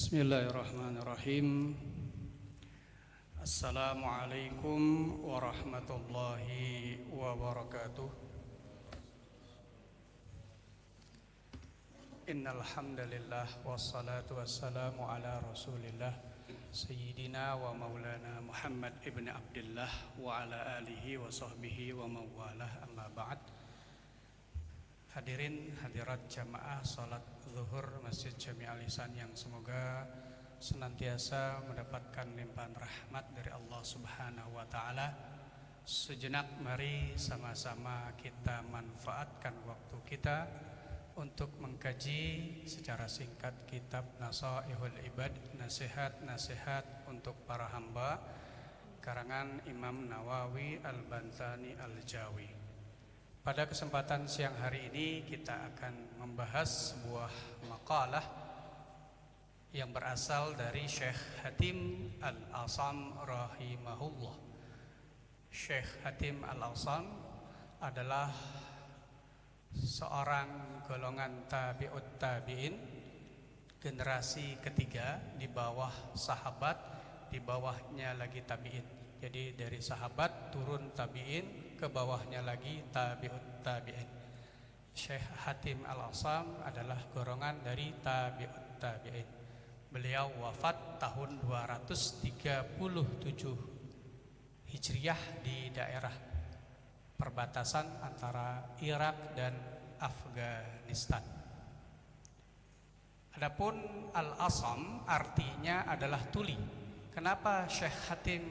Bismillahirrahmanirrahim. Assalamualaikum warahmatullahi wabarakatuh. Innal hamdalillah wassalatu wassalamu ala Rasulillah Sayyidina wa maulana Muhammad ibn Abdullah wa ala alihi wa sahbihi wa mawalah, amma ba'd. Hadirin hadirat jamaah salat zuhur Masjid Jami' Al-Ihsan yang semoga senantiasa mendapatkan limpahan rahmat dari Allah Subhanahu wa taala. Sejenak mari sama-sama kita manfaatkan waktu kita untuk mengkaji secara singkat kitab Nasaihul Ibad, nasihat-nasihat untuk para hamba, karangan Imam Nawawi Al-Bantani Al-Jawi. Pada kesempatan siang hari ini kita akan membahas sebuah makalah yang berasal dari Syekh Hatim Al-Asam rahimahullah. Syekh Hatim Al-Asam adalah seorang golongan tabi'ut tabi'in, generasi ketiga di bawah sahabat, di bawahnya lagi tabi'in. Jadi dari sahabat turun tabi'in, ke bawahnya lagi tabi'ut tabi'in. Syekh Hatim Al-Asam adalah golongan dari tabi'ut tabi'in. Beliau wafat tahun 237 Hijriah di daerah perbatasan antara Irak dan Afghanistan. Adapun Al-Asam artinya adalah tuli. Kenapa Syekh Hatim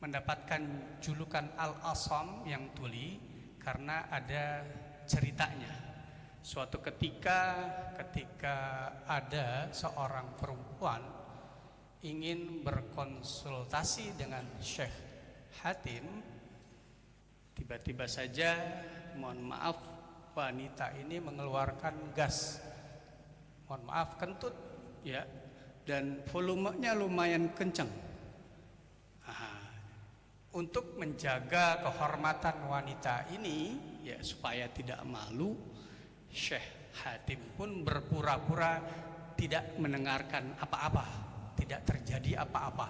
mendapatkan julukan Al-Asam yang tuli? Karena ada ceritanya. Suatu ketika ada seorang perempuan ingin berkonsultasi dengan Syekh Hatim, tiba-tiba saja, mohon maaf, wanita ini mengeluarkan gas, mohon maaf, kentut ya, dan volumenya lumayan kencang. Untuk menjaga kehormatan wanita ini, ya supaya tidak malu, Syekh Hatim pun berpura-pura tidak mendengarkan apa-apa, tidak terjadi apa-apa.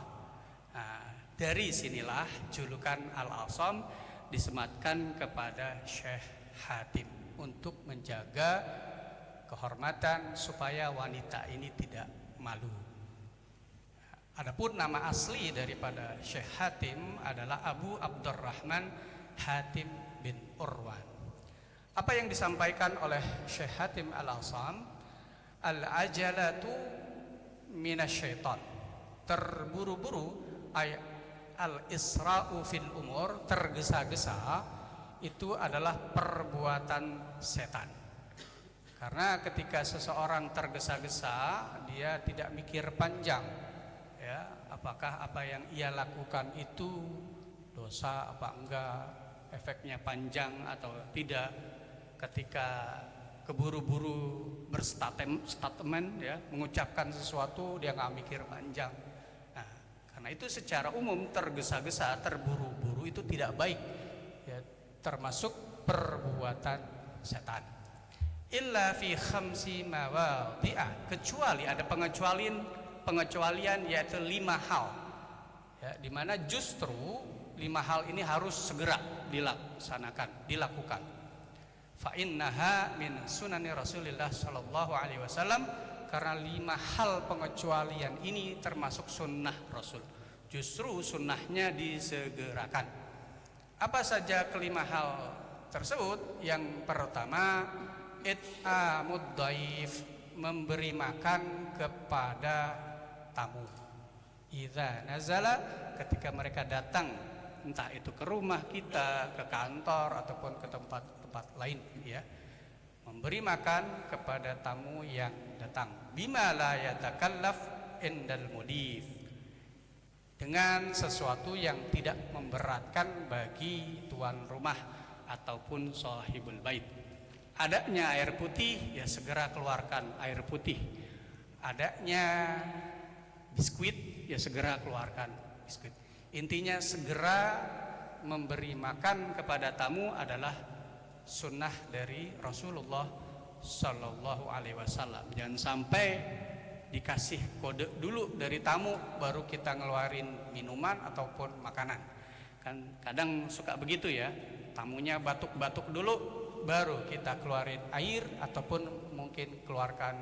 Dari sinilah julukan Al-Asam disematkan kepada Syekh Hatim untuk menjaga kehormatan supaya wanita ini tidak malu. Adapun nama asli daripada Syekh Hatim adalah Abu Abdurrahman Hatim bin Urwan. Apa yang disampaikan oleh Syekh Hatim Al-Asam? Al-ajalatu minasyaitan. Terburu-buru, al-isra'u fil umur, tergesa-gesa, itu adalah perbuatan setan. Karena ketika seseorang tergesa-gesa, dia tidak mikir panjang, ya, apakah apa yang ia lakukan itu dosa apa enggak, efeknya panjang atau tidak. Ketika keburu-buru berstatement, ya, mengucapkan sesuatu, dia nggak mikir panjang. Nah, karena itu secara umum tergesa-gesa, terburu-buru itu tidak baik, ya, termasuk perbuatan setan. Illa fi khamsi mawadhi'a, kecuali ada pengecualian, yaitu 5 hal, ya, dimana justru 5 hal ini harus segera dilakukan. Fa innaha min sunani Rasulillah sallallahu alaihi wasallam, karena 5 hal pengecualian ini termasuk sunnah Rasul. Justru sunnahnya disegerakan. Apa saja kelima hal tersebut? Yang pertama, it'amud dhaif, memberi makan kepada tamu. Idza nazala, ketika mereka datang, entah itu ke rumah kita, ke kantor ataupun ke tempat-tempat lain, ya, memberi makan kepada tamu yang datang. Bima la yatakallaf indal mudif, dengan sesuatu yang tidak memberatkan bagi tuan rumah ataupun sahibul bait. Adanya air putih, ya segera keluarkan air putih. Adanya biskuit, ya segera keluarkan biskuit. Intinya segera memberi makan kepada tamu adalah sunnah dari Rasulullah Sallallahu Alaihi Wasallam. Jangan sampai dikasih kode dulu dari tamu baru kita ngeluarin minuman ataupun makanan. Kan kadang suka begitu ya, tamunya batuk-batuk dulu baru kita keluarin air ataupun mungkin keluarkan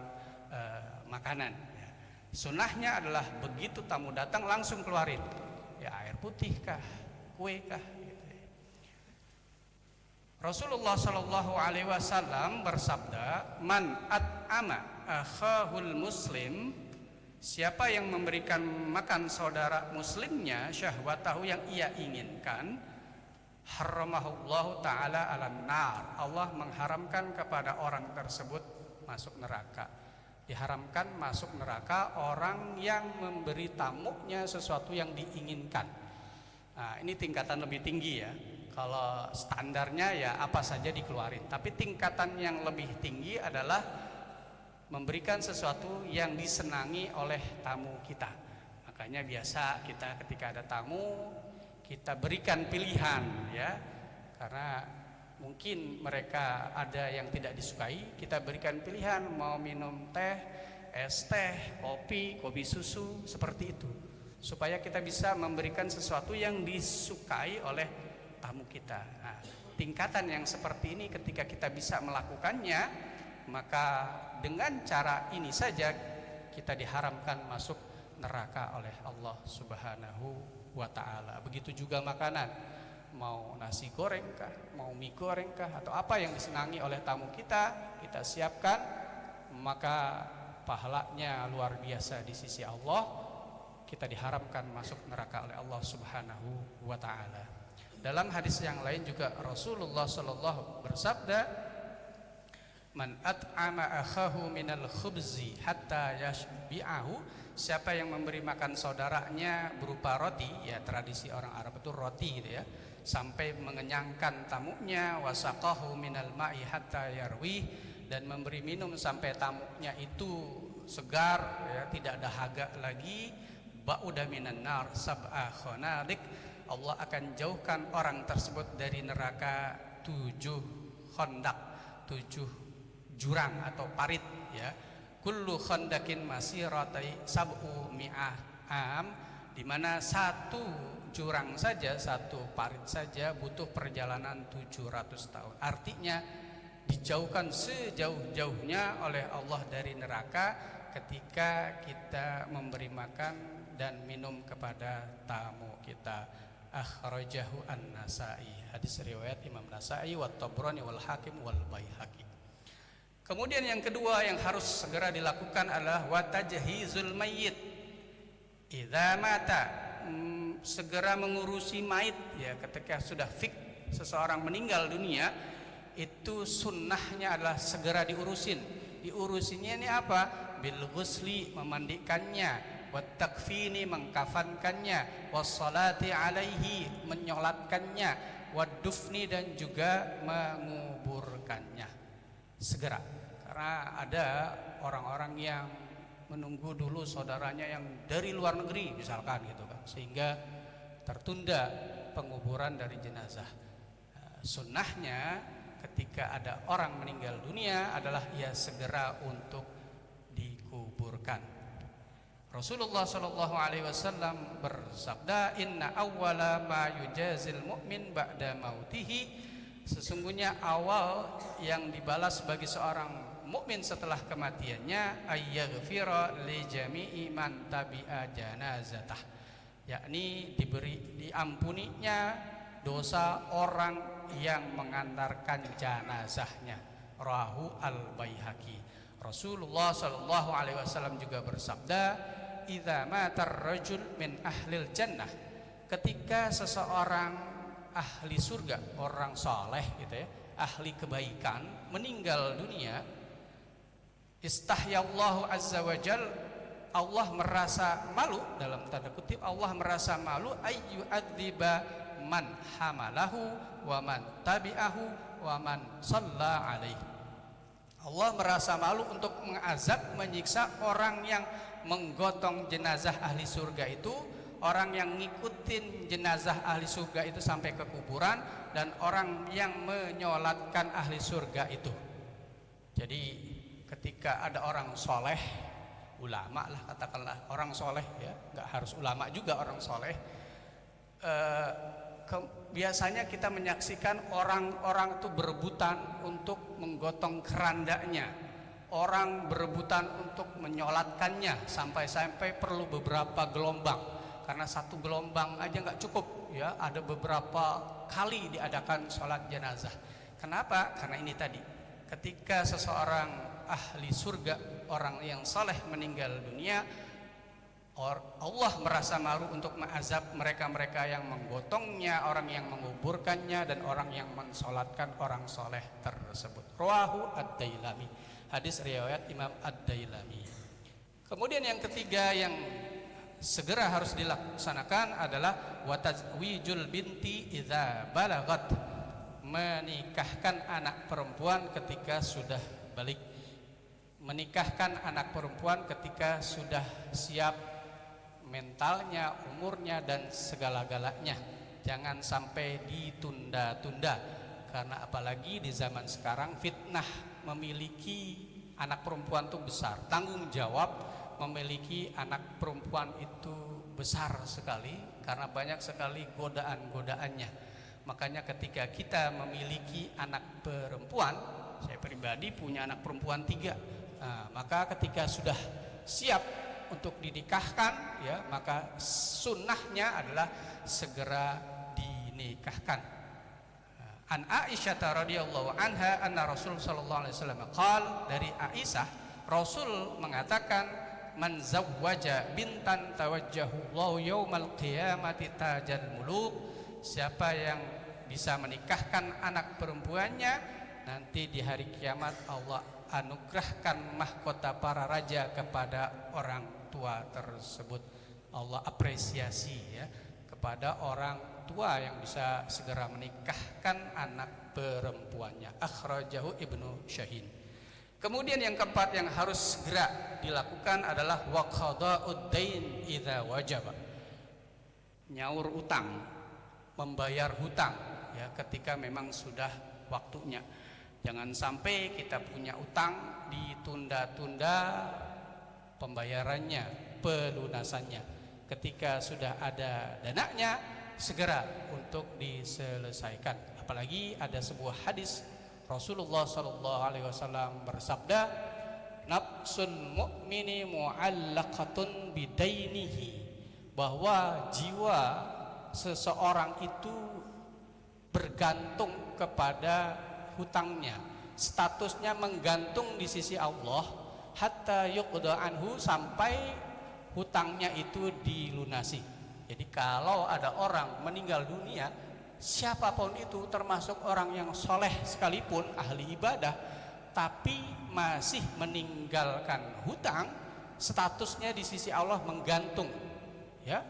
makanan. Sunnahnya adalah begitu tamu datang langsung keluarin ya air putih kah, kue kah gitu ya. Rasulullah Shallallahu Alaihi Wasallam bersabda, man at'ama akhahul muslim, siapa yang memberikan makan saudara muslimnya syahwatahu yang ia inginkan, haramahullahu ta'ala alan nar, Allah mengharamkan kepada orang tersebut masuk neraka. Diharamkan masuk neraka orang yang memberi tamunya sesuatu yang diinginkan. Nah, ini tingkatan lebih tinggi ya. Kalau standarnya ya apa saja dikeluarin, tapi tingkatan yang lebih tinggi adalah memberikan sesuatu yang disenangi oleh tamu kita. Makanya biasa kita ketika ada tamu kita berikan pilihan ya, karena mungkin mereka ada yang tidak disukai, kita berikan pilihan mau minum teh, es teh, kopi susu, seperti itu, supaya kita bisa memberikan sesuatu yang disukai oleh tamu kita. Nah, tingkatan yang seperti ini ketika kita bisa melakukannya, maka dengan cara ini saja kita diharamkan masuk neraka oleh Allah Subhanahu wa ta'ala. Begitu juga makanan, mau nasi goreng kah, mau mie goreng kah, atau apa yang disenangi oleh tamu kita, kita siapkan, maka pahalanya luar biasa di sisi Allah. Kita diharamkan masuk neraka oleh Allah Subhanahu wa ta'ala. Dalam hadis yang lain juga Rasulullah sallallahu bersabda, man at'ama akhahu minal khubzi hatta yashbi'ahu, siapa yang memberi makan saudaranya berupa roti, ya tradisi orang Arab itu roti gitu ya, sampai mengenyangkan tamunya, wasaqahu minal ma'i hatta yarwi, dan memberi minum sampai tamunya itu segar ya, tidak dahaga lagi, ba'uda minan nar sab'a khanadik, Allah akan jauhkan orang tersebut dari neraka 7 khandak, 7 jurang atau parit ya. Kullu khandakin masiratai sab'u mi'ah am, di mana satu jurang saja, satu parit saja butuh perjalanan 700 tahun. Artinya dijauhkan sejauh-jauhnya oleh Allah dari neraka ketika kita memberi makan dan minum kepada tamu kita. Akhrajahu an-Nasa'i, hadis riwayat Imam Nasa'i wa Tabrani wal Hakim wal Baihaqi. Kemudian yang kedua yang harus segera dilakukan adalah wa tajhizul mayyit idza mata, segera mengurusi mayit ya, ketika sudah fik seseorang meninggal dunia, itu sunnahnya adalah segera diurusinnya ini apa? Bil ghusli, memandikannya, wat takfini, mengkafankannya, wassalati alaihi, menyolatkannya, wad dufni, dan juga menguburkannya segera. Karena ada orang-orang yang menunggu dulu saudaranya yang dari luar negeri misalkan gitu kan, sehingga tertunda penguburan dari jenazah. Sunnahnya ketika ada orang meninggal dunia adalah ya segera untuk dikuburkan. Rasulullah Shallallahu Alaihi Wasallam bersabda, Inna awwala ma yujazil mu'min ba'da mautihi, sesungguhnya awal yang dibalas bagi seorang mukmin setelah kematiannya, ayyaghfira li jami'i man tabi'a janazatah, yakni diampuninya dosa orang yang mengantarkan jenazahnya. Rawahu al-Baihaqi. Rasulullah Shallallahu Alaihi Wasallam juga bersabda, idza matar rajul min ahlil jannah, ketika seseorang ahli surga, orang saleh gitu ya, ahli kebaikan meninggal dunia, istahyallahu azza wajal, Allah merasa malu, dalam tanda kutip Allah merasa malu, ayyu adziba man hamalahu wa man tabi'ahu wa man shalla alaihi. Allah merasa malu untuk mengazab, menyiksa orang yang menggotong jenazah ahli surga itu, orang yang ngikutin jenazah ahli surga itu sampai ke kuburan, dan orang yang menyolatkan ahli surga itu. Jadi ketika ada orang soleh ulama lah katakanlah, orang soleh ya, nggak harus ulama juga orang soleh. Biasanya kita menyaksikan orang-orang itu berebutan untuk menggotong kerandanya, orang berebutan untuk menyolatkannya, sampai-sampai perlu beberapa gelombang, karena satu gelombang aja nggak cukup ya, ada beberapa kali diadakan sholat jenazah. Kenapa? Karena ini tadi, ketika seseorang ahli surga, orang yang saleh meninggal dunia, Allah merasa malu untuk mengazab mereka-mereka yang menggotongnya, orang yang menguburkannya, dan orang yang mensolatkan orang soleh tersebut. Rawahu Ad-Dailami, hadis riwayat Imam Ad-Dailami. Kemudian yang ketiga yang segera harus dilaksanakan adalah watazwijul binti idza balagat, menikahkan anak perempuan ketika sudah balik, menikahkan anak perempuan ketika sudah siap mentalnya, umurnya, dan segala-galanya. Jangan sampai ditunda-tunda, karena apalagi di zaman sekarang fitnah memiliki anak perempuan itu besar, tanggung jawab memiliki anak perempuan itu besar sekali, karena banyak sekali godaan-godaannya. Makanya ketika kita memiliki anak perempuan, saya pribadi punya anak perempuan 3, maka ketika sudah siap untuk dinikahkan ya, maka sunnahnya adalah segera dinikahkan. An Aisyah radhiyallahu anha anna Rasul sallallahu alaihi wasallam qala, dari Aisyah Rasul mengatakan, man zawwaja bintan tawajjahu Allahu yaumal qiyamati tajal muluk, siapa yang bisa menikahkan anak perempuannya, nanti di hari kiamat Allah anugerahkan mahkota para raja kepada orang tua tersebut. Allah apresiasi ya kepada orang tua yang bisa segera menikahkan anak perempuannya. Akhrajahu Ibnu Syahin. Kemudian yang keempat yang harus segera dilakukan adalah wa qada'ud dain idza wajaba, nyaur utang, membayar hutang ya ketika memang sudah waktunya. Jangan sampai kita punya utang ditunda-tunda pembayarannya, pelunasannya. Ketika sudah ada dananya, segera untuk diselesaikan. Apalagi ada sebuah hadis Rasulullah SAW bersabda, nafsul mu'mini mu'allaqatun bidainihi, bahwa jiwa seseorang itu bergantung kepada hutangnya, statusnya menggantung di sisi Allah, hatta yuqda anhu, sampai hutangnya itu dilunasi. Jadi kalau ada orang meninggal dunia, siapapun itu, termasuk orang yang soleh sekalipun, ahli ibadah, tapi masih meninggalkan hutang, statusnya di sisi Allah menggantung ya.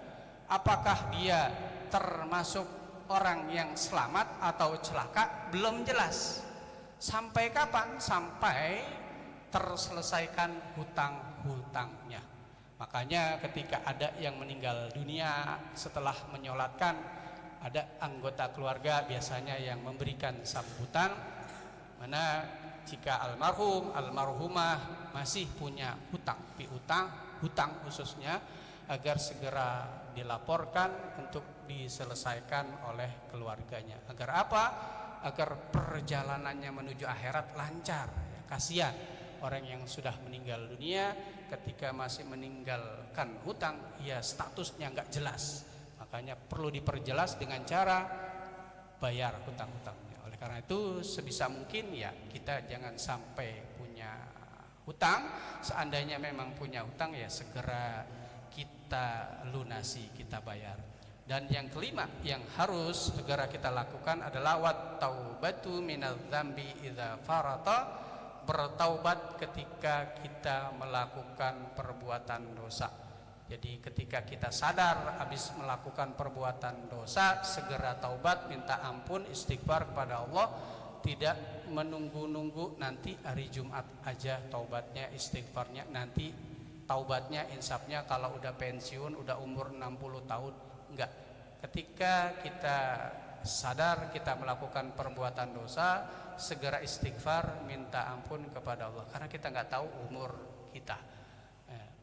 Apakah dia termasuk orang yang selamat atau celaka, belum jelas. Sampai kapan? Sampai terselesaikan hutang-hutangnya. Makanya ketika ada yang meninggal dunia setelah menyolatkan, ada anggota keluarga biasanya yang memberikan sambutan, mana jika almarhum, almarhumah masih punya hutang, hutang khususnya, agar segera dilaporkan untuk diselesaikan oleh keluarganya. Agar apa? Agar perjalanannya menuju akhirat lancar. Kasihan orang yang sudah meninggal dunia ketika masih meninggalkan hutang, ya statusnya nggak jelas. Makanya perlu diperjelas dengan cara bayar hutang-hutangnya. Oleh karena itu sebisa mungkin ya kita jangan sampai punya hutang. Seandainya memang punya hutang, ya segera kita lunasi, kita bayar. Dan yang kelima yang harus segera kita lakukan adalah wat taubatu minadz dzambi idza farata, bertaubat ketika kita melakukan perbuatan dosa. Jadi ketika kita sadar habis melakukan perbuatan dosa, segera taubat, minta ampun, istighfar kepada Allah, tidak menunggu-nunggu nanti hari Jumat aja taubatnya, istighfarnya, nanti taubatnya, insafnya kalau udah pensiun, udah umur 60 tahun. Enggak. Ketika kita sadar kita melakukan perbuatan dosa, segera istighfar, minta ampun kepada Allah, karena kita nggak tahu umur kita.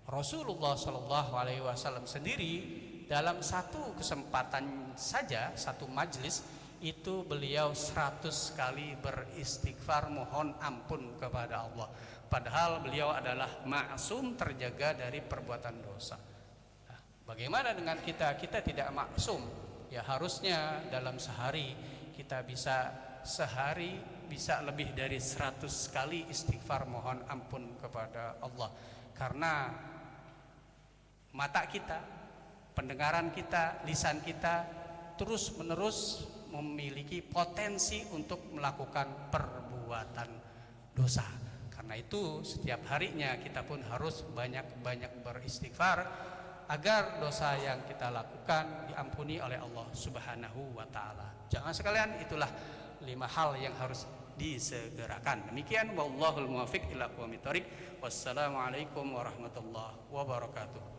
Rasulullah Shallallahu Alaihi Wasallam sendiri dalam satu kesempatan saja, satu majlis itu beliau 100 kali beristighfar mohon ampun kepada Allah. Padahal beliau adalah maksum, terjaga dari perbuatan dosa. Nah, bagaimana dengan kita? Kita tidak maksum. Ya harusnya dalam sehari kita bisa lebih dari 100 kali istighfar mohon ampun kepada Allah. Karena mata kita, pendengaran kita, lisan kita terus menerus memiliki potensi untuk melakukan perbuatan dosa. Karena itu setiap harinya kita pun harus banyak-banyak beristighfar agar dosa yang kita lakukan diampuni oleh Allah Subhanahu wa taala. Jangan sekalian, itulah 5 hal yang harus disegerakan. Demikian wallahul muwaffiq ila aqwamit thoriq. Wassalamualaikum warahmatullahi wabarakatuh.